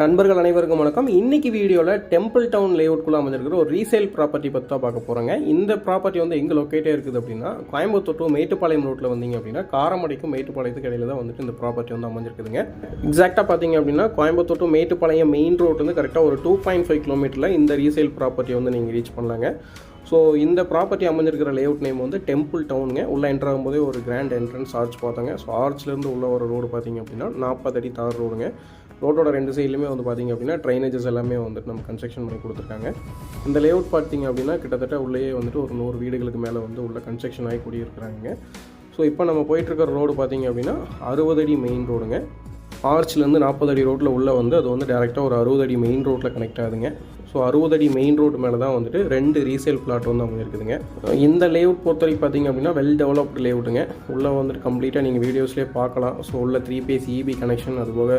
நண்பர்கள் அனைவருக்கும் வணக்கம். இன்னைக்கு வீடியோவில் டெம்பிள் டவுன் லேஅவுட்குள்ளே அமைஞ்சிருக்கிற ஒரு ரீசேல் ப்ராப்பர்ட்டி பற்றி தான் பார்க்க போகிறோங்க. இந்த ப்ராப்பர்ட்டி வந்து எங்கே லொக்கேட்டே இருக்குது அப்படின்னா, கோயம்புத்தூர் டு மேட்டுப்பாளையம் ரோட்டில் வந்தீங்க அப்படின்னா காரமடைக்கும் மேட்டுப்பாளையத்துக்கு இடையில தான் வந்துட்டு இந்த ப்ராப்பர்ட்டி வந்து அமைஞ்சிருக்குதுங்க. எக்ஸாக்டாக பார்த்தீங்க அப்படின்னா Coimbatore to Mettupalayam main road வந்து கரெக்டாக ஒரு 2.5 கிலோமீட்டரில் இந்த ரீசேல் ப்ராப்பர்ட்டி வந்து நீங்கள் ரீச் பண்ணலாங்க. ஸோ இந்த ப்ராப்பர்ட்டி அமைஞ்சிருக்கிற லேஅவுட் நேம் வந்து டெம்பிள் டவுனுங்க. உள்ளே என்ட்ரு ஆகும்போதே ஒரு கிராண்ட் என்ட்ரன்ஸ் ஆர்ச் பார்த்தாங்க. ஸோ ஆர்ச்லேருந்து உள்ள ஒரு ரோடு பார்த்தீங்க அப்படின்னா 40 அடி தார் ரோடுங்க. ரோட்டோட ரெண்டு சைட்லையுமே வந்து பார்த்திங்க அப்படின்னா ட்ரைனேஜஸ் எல்லாமே வந்துட்டு நம்ம கன்ஸ்ட்ரக்ஷன் பண்ணி கொடுத்துருக்காங்க. இந்த லேஅவுட் பார்த்திங்க அப்படின்னா கிட்டத்தட்ட உள்ளே வந்துட்டு ஒரு 100 வீடுகளுக்கு மேலே வந்து உள்ள கன்ஸ்ட்ரக்ஷன் ஆகி கூடியிருக்கிறாங்க. ஸோ இப்போ நம்ம போயிட்டுருக்கிற ரோடு பார்த்திங்க அப்படின்னா 60 அடி மெயின் ரோடுங்க. ஆர்ச்லேருந்து 40 அடி ரோட்டில் உள்ளே வந்து அது வந்து டேரெக்டாக ஒரு 60 அடி மெயின் ரோட்டில் கனெக்ட் ஆகுதுங்க. ஸோ 60 அடி மெயின் ரோடு மேலே தான் வந்துட்டு 2 ரீசேல் பிளாட் வந்து அமைஞ்சிருக்குதுங்க. இந்த லேஅவுட் பொறுத்தவரைக்கும் பார்த்திங்க அப்படின்னா வெல் டெவலப்டு லேஅவுட்டுங்க. உள்ளே வந்துட்டு கம்ப்ளீட்டாக நீங்கள் வீடியோஸ்லேயே பார்க்கலாம். ஸோ உள்ள 3 phase EB கனெக்ஷன், அது போக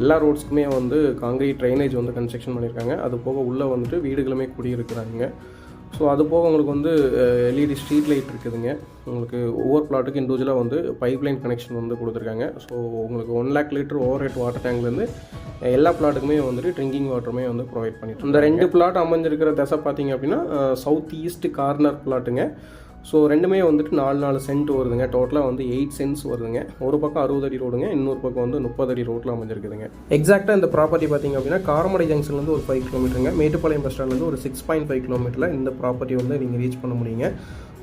எல்லா ரோட்ஸ்க்குமே வந்து காங்கிரீட் ட்ரைனேஜ் வந்து கன்ஸ்ட்ரக்ஷன் பண்ணியிருக்காங்க. அது போக உள்ளே வந்துட்டு வீடுகளுமே குடியிருக்கிறாங்க. ஸோ அது போக உங்களுக்கு வந்து LED ஸ்ட்ரீட் லைட் இருக்குதுங்க. உங்களுக்கு ஒவ்வொரு பிளாட்டுக்கு இண்டிவிஜுவலாக வந்து பைப்லைன் கனெக்ஷன் வந்து கொடுத்துருக்காங்க. ஸோ உங்களுக்கு 1 lakh litre over head water டேங்க்லேருந்து எல்லா பிளாட்டுக்குமே வந்துட்டு ட்ரிங்கிங் வாட்டருமே வந்து ப்ரொவைட் பண்ணிட்டு இந்த 2 பிளாட் அமைஞ்சிருக்கிற திசை பார்த்தீங்க அப்படின்னா சவுத் ஈஸ்ட் கார்னர் பிளாட்டுங்க. ஸோ ரெண்டுமே வந்துட்டு 4 சென்ட் வருதுங்க. டோட்டலாக வந்து 8 சென்ட்ஸ் வருதுங்க. ஒரு பக்கம் 60 அடி ரோடுங்க, இன்னொரு பக்கம் வந்து 30 அடி ரோட்டில் அமைஞ்சிருக்குதுங்க. எக்ஸாக்டாக இந்த ப்ராப்பர்ட்டி பார்த்திங்க அப்படின்னா காரமடை ஜங்ஷன்லேருந்து ஒரு 5 கிலோமீட்டருங்க, மேட்டுப்பாளையம் பஸ் ஸ்டாண்ட்லேருந்து ஒரு 6.5 கிலோமீட்டரில் இந்த ப்ராப்பர்ட்டி வந்து நீங்கள் ரீச் பண்ண முடியுங்க.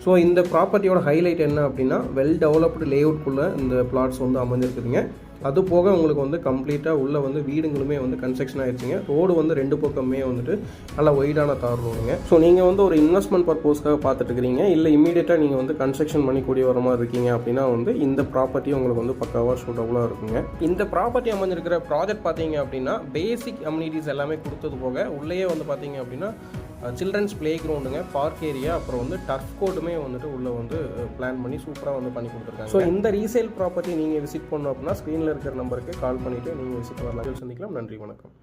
ஸோ இந்த ப்ராப்பர்ட்டியோட ஹைலைட் என்ன அப்படின்னா வெல் டெவலப்டு லேஅவுட்குள்ளே இந்த பிளாட்ஸ் வந்து அமைஞ்சிருக்குதுங்க. அது போக உங்களுக்கு வந்து கம்ப்ளீட்டாக உள்ளே வந்து வீடுங்களுமே வந்து கன்ஸ்ட்ரக்ஷன் ஆகிடுச்சிங்க. ரோடு வந்து 2 பக்கமே வந்துட்டு நல்லா ஒய்டான தார் ரோடுங்க. ஸோ நீங்கள் வந்து ஒரு இன்வெஸ்ட்மெண்ட் பர்பஸ்க்காக பார்த்துட்டு இருக்கிறீங்க, இல்லை இமீடியட்டாக நீங்கள் வந்து கன்ஸ்ட்ரக்ஷன் பண்ணி கூடிய வர மாதிரி இருக்கீங்க அப்படின்னா வந்து இந்த ப்ராப்பர்ட்டி உங்களுக்கு வந்து பக்காவாக சூட்டபுளாக இருக்குங்க. இந்த ப்ராப்பர்ட்டி அமைஞ்சிருக்கிற ப்ராஜெக்ட் பார்த்தீங்க அப்படின்னா பேசிக் அம்யூனிட்டிஸ் எல்லாமே கொடுத்தது போக உள்ளேயே வந்து பார்த்தீங்க அப்படின்னா சில்ட்ரன்ஸ் பிளே கிரவுண்டுங்க, பார்க் ஏரியா, அப்புறம் வந்து டர்ஃப் கோர்ட்டுமே வந்துட்டு உள்ளே வந்து பிளான் பண்ணி சூப்பராக வந்து பண்ணி கொடுத்துருக்காங்க. ஸோ இந்த ரீசேல் ப்ராப்பர்ட்டி நீங்கள் விசிட் பண்ணோம் அப்படின்னா ஸ்க்ரீனில் இருக்கிற நம்பருக்கு கால் பண்ணிவிட்டு நீங்கள் விசிட் வரலாம். சந்திக்கலாம். நன்றி, வணக்கம்.